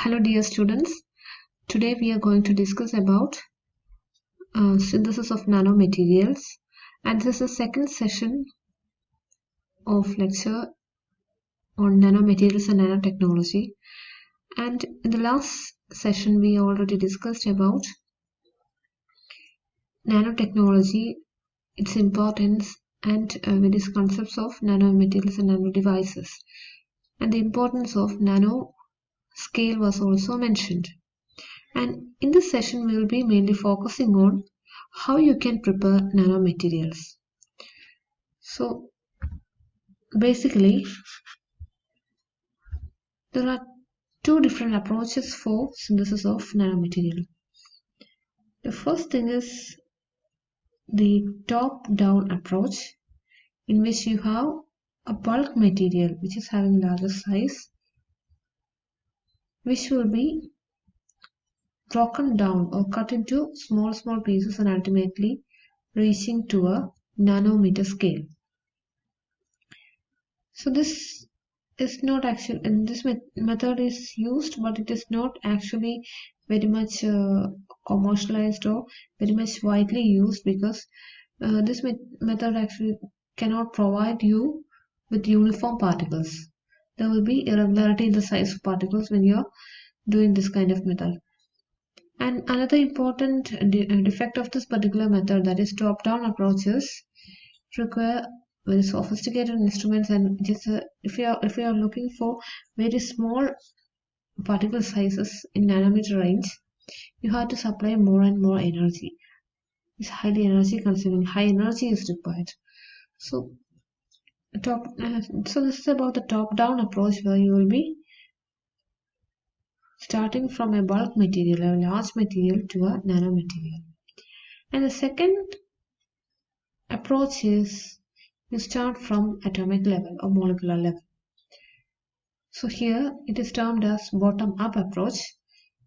Hello dear students, today we are going to discuss about synthesis of nanomaterials, and this is the second session of lecture on nanomaterials and nanotechnology. And in the last session we already discussed about nanotechnology, its importance, and various concepts of nanomaterials and nanodevices, and the importance of nano scale was also mentioned. And in this session, we will be mainly focusing on how you can prepare nanomaterials. So, basically, there are two different approaches for synthesis of nanomaterial. The first thing is the top-down approach, in which you have a bulk material which is having larger size, which will be broken down or cut into small pieces and ultimately reaching to a nanometer scale. So this is not actually, and this method is used, but it is not actually very much commercialized or very much widely used, because this method actually cannot provide you with uniform particles. There will be irregularity in the size of particles when you are doing this kind of method. And another important defect of this particular method, that is top-down approaches, require very sophisticated instruments, and just if you are looking for very small particle sizes in nanometer range, you have to supply more and more energy. It's highly energy consuming. High energy is required. So this is about the top-down approach, where you will be starting from a bulk material, a large material, to a nanomaterial. And the second approach is you start from atomic level or molecular level. So here it is termed as bottom-up approach.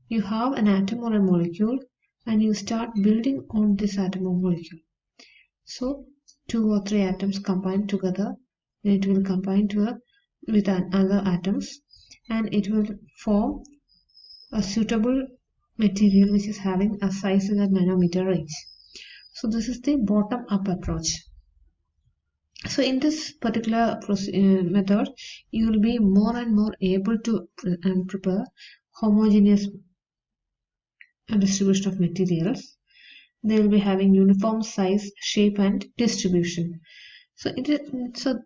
You have an atom or a molecule, and you start building on this atom or molecule. So 2 or 3 atoms combine together, it will combine with other atoms, and it will form a suitable material which is having a size in the nanometer range. So this is the bottom-up approach. So in this particular method, you will be more and more able to prepare homogeneous distribution of materials. They will be having uniform size, shape, and distribution. So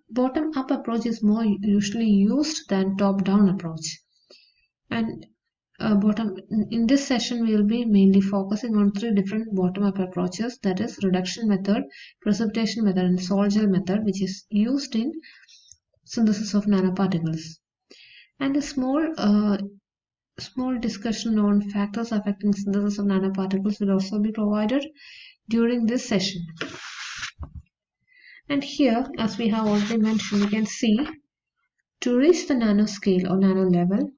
bottom-up approach is more usually used than top-down approach. And in this session, we will be mainly focusing on 3 different bottom-up approaches, that is reduction method, precipitation method, and salt gel method, which is used in synthesis of nanoparticles. And a small discussion on factors affecting synthesis of nanoparticles will also be provided during this session. And here, as we have already mentioned, you can see, to reach the nanoscale or nano level,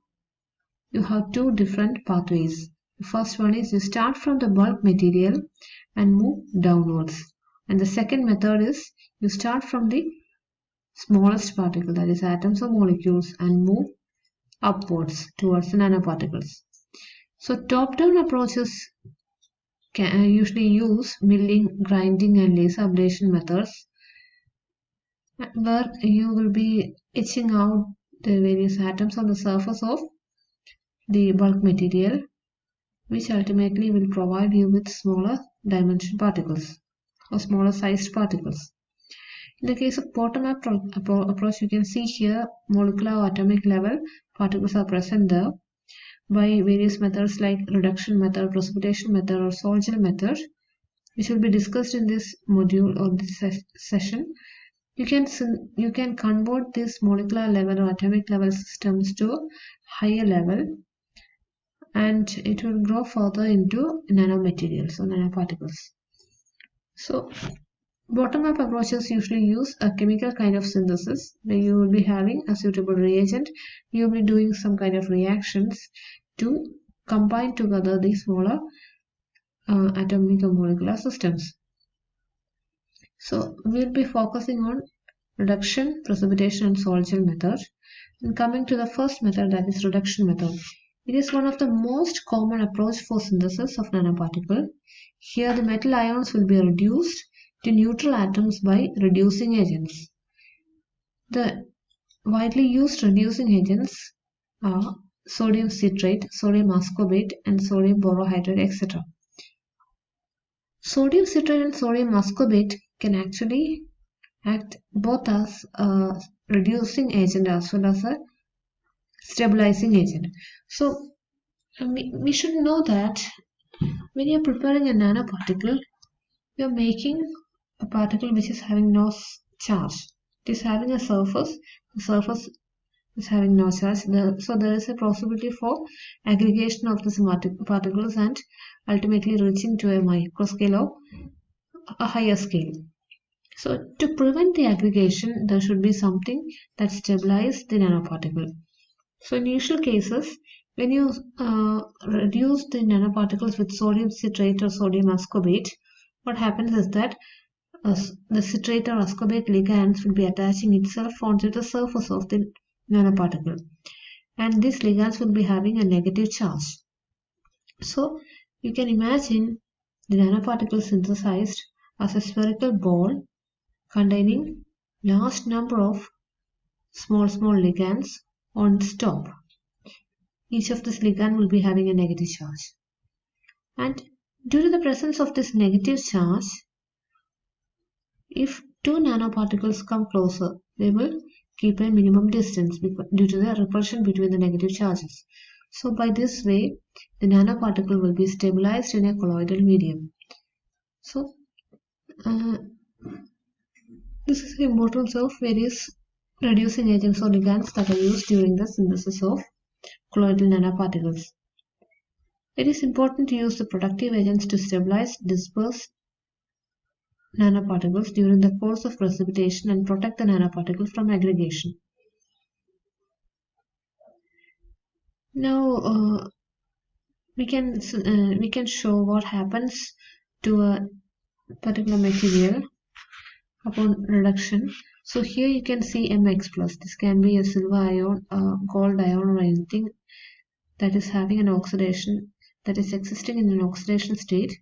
you have 2 different pathways. The first one is you start from the bulk material and move downwards. And the second method is you start from the smallest particle, that is atoms or molecules, and move upwards towards the nanoparticles. So top-down approaches can usually use milling, grinding, and laser ablation methods, where you will be etching out the various atoms on the surface of the bulk material, which ultimately will provide you with smaller dimension particles or smaller sized particles. In the case of bottom-up approach, you can see here molecular or atomic level particles are present there by various methods like reduction method, precipitation method, or salt gel method, which will be discussed in this module or this session. You can convert these molecular level or atomic level systems to a higher level, and it will grow further into nanomaterials or nanoparticles. So bottom-up approaches usually use a chemical kind of synthesis, where you will be having a suitable reagent. You will be doing some kind of reactions to combine together the smaller atomic or molecular systems. So we will be focusing on reduction, precipitation, and salt gel method. And coming to the first method, that is reduction method. It is one of the most common approach for synthesis of nanoparticle. Here the metal ions will be reduced to neutral atoms by reducing agents. The widely used reducing agents are sodium citrate, sodium ascorbate, and sodium borohydride, etc. Sodium citrate and sodium ascorbate can actually act both as a reducing agent as well as a stabilizing agent. So we should know that when you are preparing a nanoparticle, you are making a particle which is having no charge. It is having a surface. The surface is having no charge. So there is a possibility for aggregation of these particles and ultimately reaching to a microscale or a higher scale. So to prevent the aggregation, there should be something that stabilizes the nanoparticle. So in usual cases, when you reduce the nanoparticles with sodium citrate or sodium ascorbate, what happens is that the citrate or ascorbate ligands will be attaching itself onto the surface of the nanoparticle, and these ligands will be having a negative charge. So you can imagine the nanoparticle synthesized as a spherical ball containing large number of small ligands on its top. Each of this ligand will be having a negative charge. And due to the presence of this negative charge, if two nanoparticles come closer, they will keep a minimum distance due to the repulsion between the negative charges. So by this way, the nanoparticle will be stabilized in a colloidal medium. So this is the importance of various reducing agents or ligands that are used during the synthesis of colloidal nanoparticles. It is important to use the productive agents to stabilize disperse nanoparticles during the course of precipitation and protect the nanoparticle from aggregation. Now we can show what happens to a particular material upon reduction. So here you can see Mx plus. This can be a silver ion, a gold ion, or anything that is having an oxidation, that is existing in an oxidation state.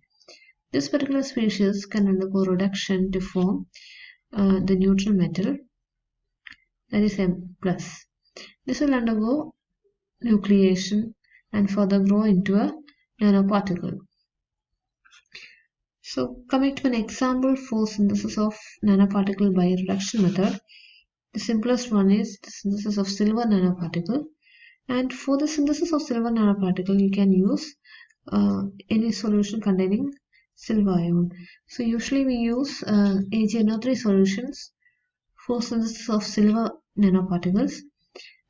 This particular species can undergo reduction to form the neutral metal, that is M plus. This will undergo nucleation and further grow into a nanoparticle. So coming to an example for synthesis of nanoparticle by reduction method, the simplest one is the synthesis of silver nanoparticle. And for the synthesis of silver nanoparticle, you can use any solution containing silver ion. So usually we use AgNO3 solutions for synthesis of silver nanoparticles,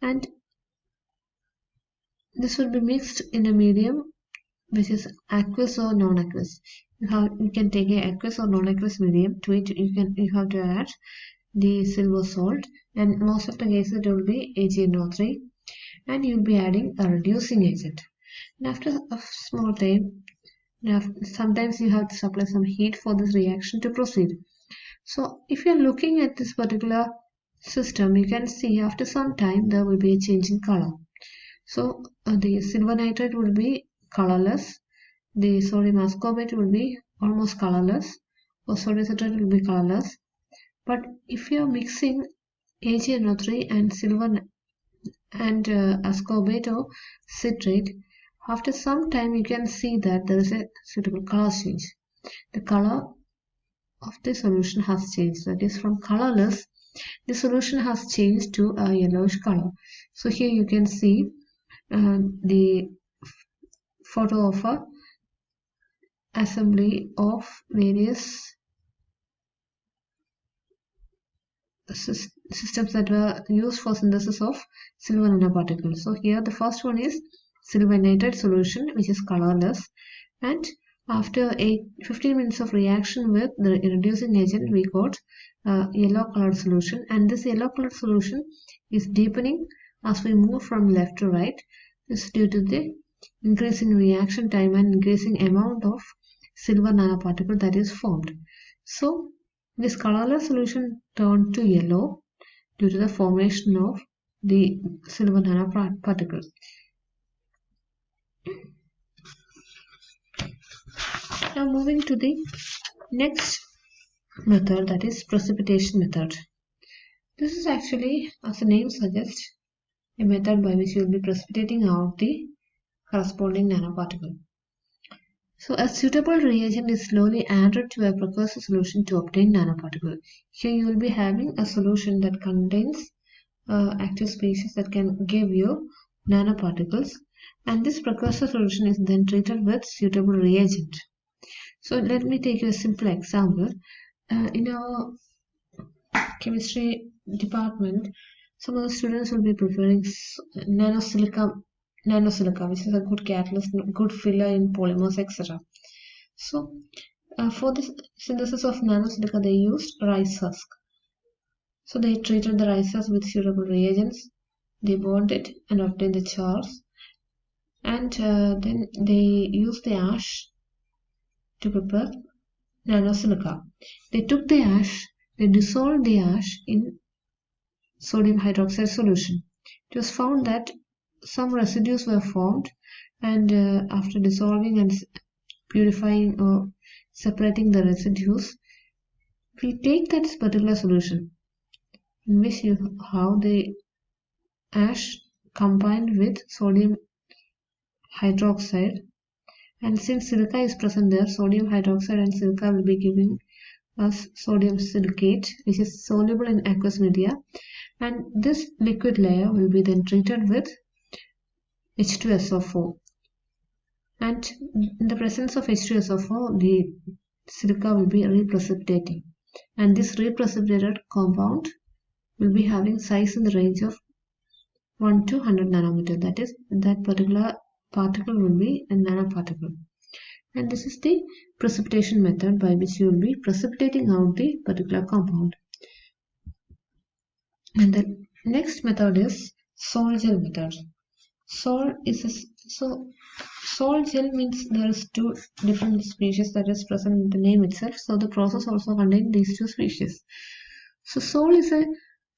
and this will be mixed in a medium which is aqueous or non-aqueous. You can take a aqueous or non-aqueous medium. To it you have to add the silver salt, and most of the cases it will be AgNO3, and you'll be adding a reducing agent. And after a small time, sometimes you have to supply some heat for this reaction to proceed. So if you're looking at this particular system, you can see after some time there will be a change in color. So the silver nitrate will be colorless, the sodium ascorbate will be almost colorless, or sodium citrate will be colorless. But if you are mixing AgNO3 and silver and ascorbate or citrate, after some time you can see that there is a suitable color change. The color of the solution has changed, that is from colorless the solution has changed to a yellowish color. So here you can see the photo of a assembly of various systems that were used for synthesis of silver nanoparticles. So here the first one is silver nitrate solution, which is colorless, and after 15 minutes of reaction with the reducing agent, we got yellow colored solution, and this yellow colored solution is deepening as we move from left to right. This is due to the increasing reaction time and increasing amount of silver nanoparticle that is formed. So this colorless solution turned to yellow due to the formation of the silver nanoparticle. Now moving to the next method, that is precipitation method. This is actually, as the name suggests, a method by which you will be precipitating out the corresponding nanoparticle. So a suitable reagent is slowly added to a precursor solution to obtain nanoparticle. Here you will be having a solution that contains active species that can give you nanoparticles, and this precursor solution is then treated with suitable reagent. So let me take a simple example. In our chemistry department, some of the students will be preferring nanosilica, which is a good catalyst, good filler in polymers, etc. So for this synthesis of nanosilica, they used rice husk. So they treated the rice husk with suitable reagents, they burned it and obtained the chars, and then they used the ash to prepare nanosilica. They took the ash, they dissolved the ash in sodium hydroxide solution. It was found that some residues were formed, and after dissolving and purifying or separating the residues, we take that particular solution in which you have the ash combined with sodium hydroxide, and since silica is present there, sodium hydroxide and silica will be giving us sodium silicate, which is soluble in aqueous media, and this liquid layer will be then treated with H2SO4, and in the presence of H2SO4 the silica will be reprecipitating, and this reprecipitated compound will be having size in the range of 1 to 100 nanometer. That is, that particular particle will be a nanoparticle. And this is the precipitation method by which you will be precipitating out the particular compound. And the next method is sol gel method. Sol gel means there is two different species that is present in the name itself. So the process also contains these two species. So sol is a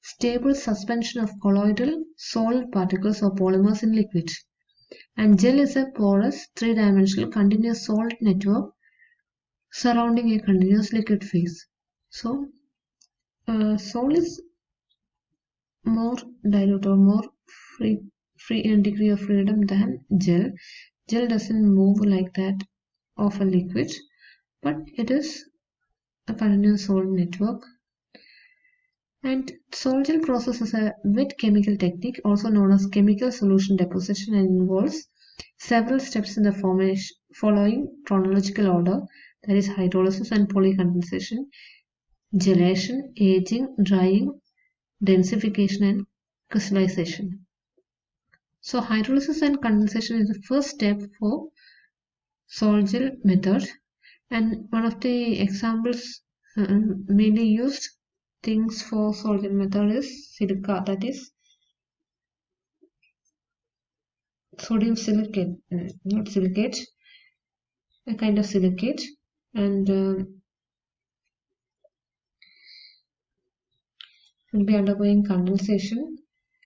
stable suspension of colloidal solid particles or polymers in liquid, and gel is a porous three-dimensional continuous solid network surrounding a continuous liquid phase. So sol is more dilute or more free in degree of freedom than gel. Gel doesn't move like that of a liquid, but it is a continuous solid network. And sol gel process is a wet chemical technique, also known as chemical solution deposition, and involves several steps in the formation following chronological order, that is hydrolysis and polycondensation, gelation, aging, drying, densification, and crystallization. So hydrolysis and condensation is the first step for sol gel method, and one of the examples mainly used things for sol gel method is silica, that is sodium silicate, not silicate, a kind of silicate, and will be undergoing condensation,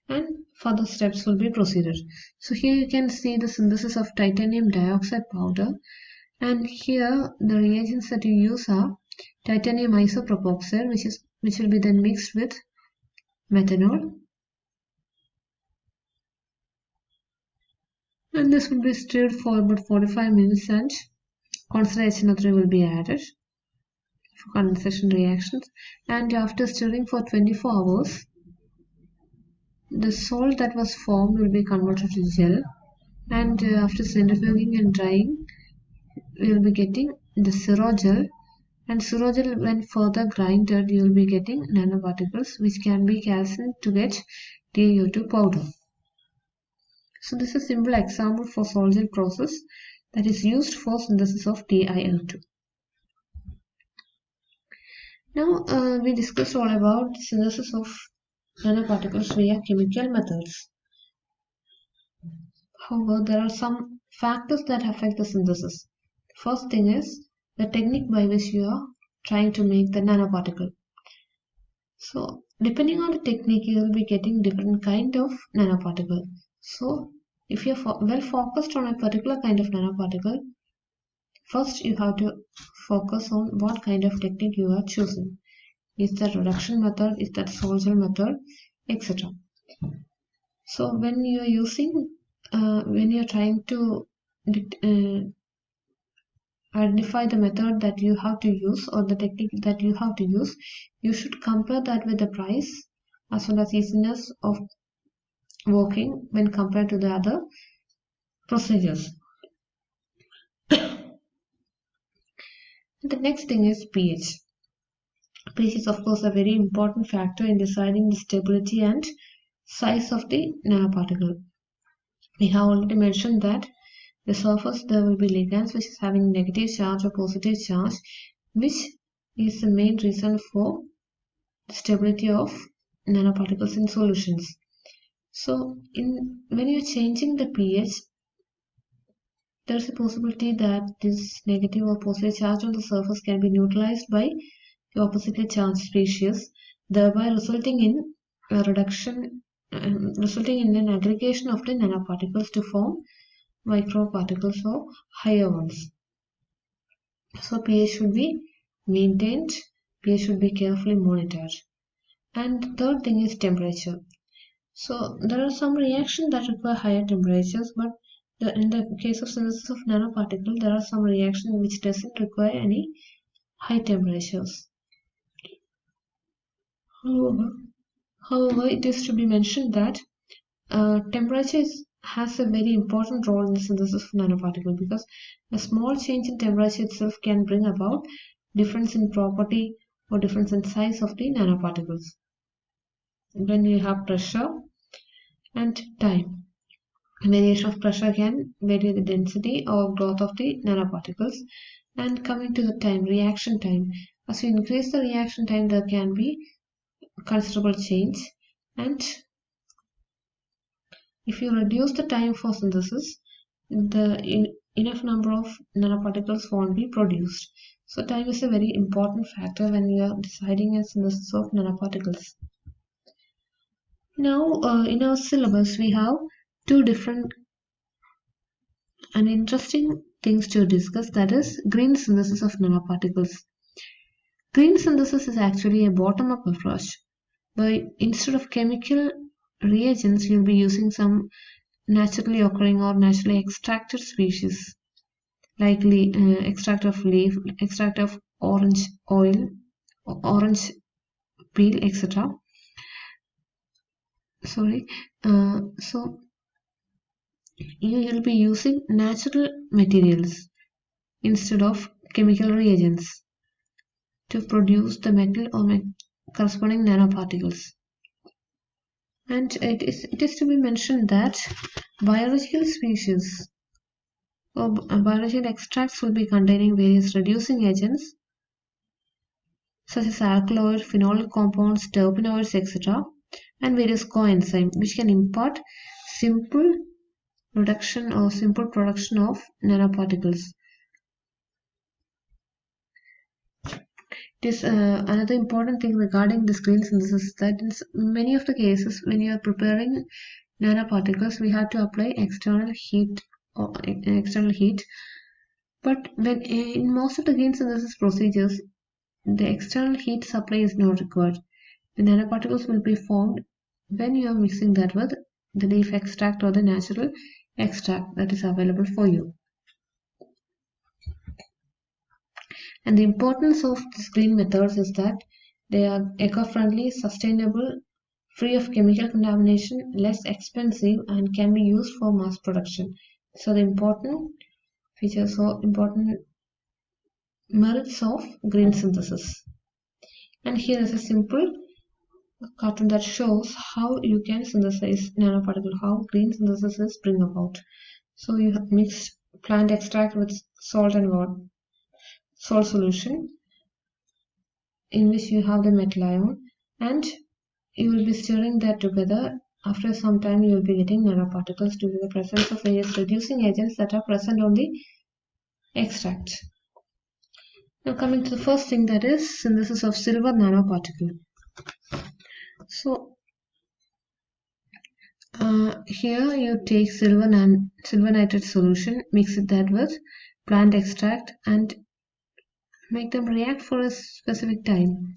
and further steps will be proceeded. So here you can see the synthesis of titanium dioxide powder, and here the reagents that you use are titanium isopropoxide, which will be then mixed with methanol, and this will be stirred for about 45 minutes, and concentrated HNO3 will be added for condensation reactions, and after stirring for 24 hours the salt that was formed will be converted to gel, and after centrifuging and drying we will be getting the gel, and gel, when further grinded, you will be getting nanoparticles which can be calcined to get TiO2 powder. So this is a simple example for sol gel process that is used for synthesis of TiO2. Now we discussed all about the synthesis of nanoparticles via chemical methods. However, there are some factors that affect the synthesis. First thing is the technique by which you are trying to make the nanoparticle. So depending on the technique, you will be getting different kind of nanoparticle. So If you're well focused on a particular kind of nanoparticle, first you have to focus on what kind of technique you are choosing. Is that reduction method, is that Sol-Gel method, etc. So when you are when you are trying to identify the method that you have to use or the technique that you have to use, you should compare that with the price as well as easiness of working when compared to the other procedures. The next thing is pH. pH is of course a very important factor in deciding the stability and size of the nanoparticle. We have already mentioned that the surface there will be ligands which is having negative charge or positive charge, which is the main reason for the stability of nanoparticles in solutions. So when you're changing the pH, there's a possibility that this negative or positive charge on the surface can be neutralized by the oppositely charged species, thereby resulting in a reduction, resulting in an aggregation of the nanoparticles to form microparticles or higher ones. So pH should be maintained, pH should be carefully monitored. And third thing is temperature. So there are some reactions that require higher temperatures, but in the case of synthesis of nanoparticle, there are some reactions which doesn't require any high temperatures. However, it is to be mentioned that temperature has a very important role in the synthesis of nanoparticle, because a small change in temperature itself can bring about difference in property or difference in size of the nanoparticles. When you have pressure and time, variation of pressure can vary the density or growth of the nanoparticles. And coming to the time, reaction time, as you increase the reaction time, there can be considerable change, and if you reduce the time for synthesis, enough number of nanoparticles won't be produced. So time is a very important factor when you are deciding a synthesis of nanoparticles. Now in our syllabus we have two different and interesting things to discuss, that is green synthesis of nanoparticles. Green synthesis is actually a bottom-up approach, where instead of chemical reagents you'll be using some naturally occurring or naturally extracted species, like extract of leaf, extract of orange oil, orange peel, etc. So you will be using natural materials instead of chemical reagents to produce the metal or corresponding nanoparticles. And it is to be mentioned that biological species or biological extracts will be containing various reducing agents such as alkaloid, phenolic compounds, terpenoids, etc., and various coenzymes which can impart simple reduction or simple production of nanoparticles. It is another important thing regarding this green synthesis that in many of the cases when you are preparing nanoparticles we have to apply external heat, but when in most of the green synthesis procedures the external heat supply is not required. The nanoparticles will be formed when you are mixing that with the leaf extract or the natural extract that is available for you. And the importance of these green methods is that they are eco-friendly, sustainable, free of chemical contamination, less expensive, and can be used for mass production. So the important features or important merits of green synthesis. And here is a simple cartoon that shows how you can synthesize nanoparticle, how green synthesis is bring about. So you have mixed plant extract with salt and water, salt solution in which you have the metal ion, and you will be stirring that together. After some time you will be getting nanoparticles due to the presence of various reducing agents that are present on the extract. Now coming to the first thing, that is synthesis of silver nanoparticle. So Here you take silver nitrate solution, mix that with plant extract and make them react for a specific time.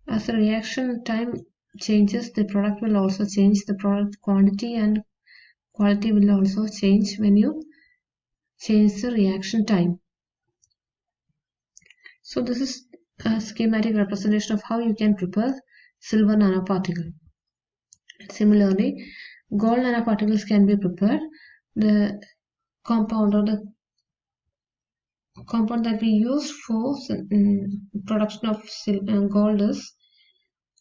As the reaction time changes, the product will also change. The product quantity and quality will also change when you change the reaction time. So this is a schematic representation of how you can prepare silver nanoparticle. Similarly, gold nanoparticles can be prepared. The compound or the compound that we use for production of gold is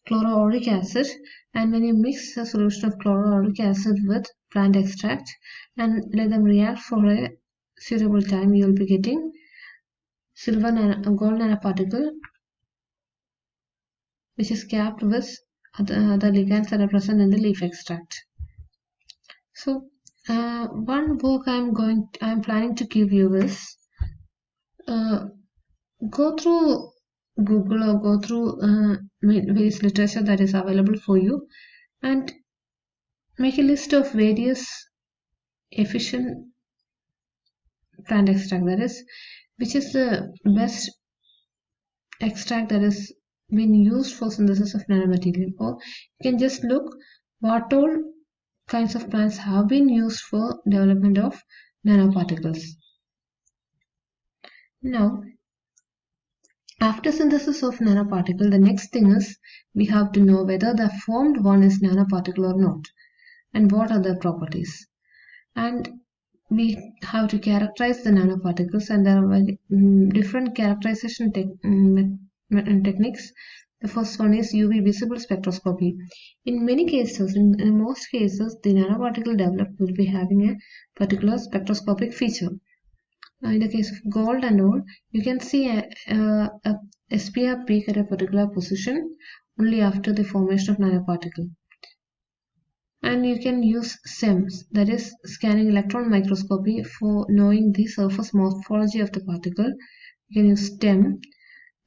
chloroauric acid, and when you mix a solution of chloroauric acid with plant extract and let them react for a suitable time, you will be getting gold nanoparticle, which is capped with other ligands that are present in the leaf extract. So one book I'm planning to give you is go through Google or go through various literature that is available for you and make a list of various efficient plant extract, that is, which is the best extract that is been used for synthesis of nanomaterial, or you can just look what all kinds of plants have been used for development of nanoparticles. Now, after synthesis of nanoparticle, the next thing is we have to know whether the formed one is nanoparticle or not, and what are their properties. And we have to characterize the nanoparticles, and there are different characterization techniques. The first one is UV visible spectroscopy. In many cases, in most cases, the nanoparticle developed will be having a particular spectroscopic feature. In the case of gold and all, you can see a SPR peak at a particular position only after the formation of nanoparticle. And you can use SEMS, that is scanning electron microscopy, for knowing the surface morphology of the particle. You can use TEM.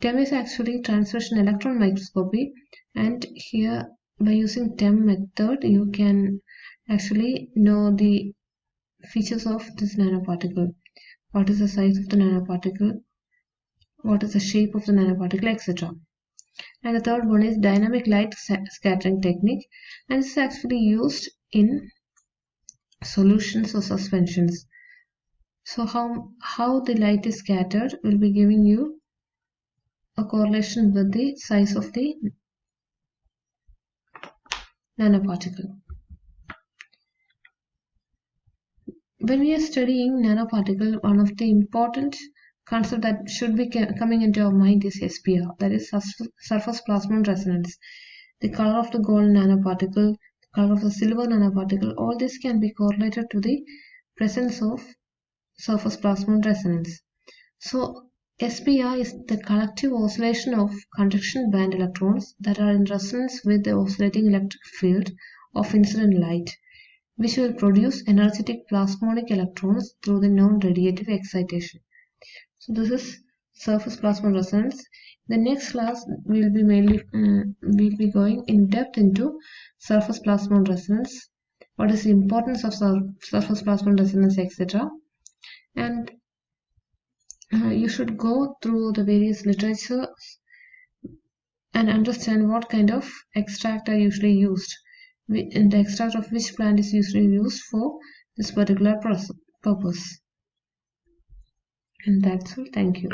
TEM is actually transmission electron microscopy, and here by using TEM method you can actually know the features of this nanoparticle. What is the size of the nanoparticle, what is the shape of the nanoparticle, etc. And the third one is dynamic light scattering technique, and this is actually used in solutions or suspensions. So how the light is scattered will be giving you a correlation with the size of the nanoparticle. When we are studying nanoparticle, one of the important concept that should be coming into our mind is SPR, that is surface plasmon resonance. The color of the gold nanoparticle, the color of the silver nanoparticle, all this can be correlated to the presence of surface plasmon resonance. So SPR is the collective oscillation of conduction band electrons that are in resonance with the oscillating electric field of incident light, which will produce energetic plasmonic electrons through the non-radiative excitation. So this is surface plasmon resonance. The next class we'll be going in depth into surface plasmon resonance, what is the importance of surface plasmon resonance, etc. And you should go through the various literature and understand what kind of extract are usually used, and the extract of which plant is usually used for this particular purpose. And that's all. Thank you.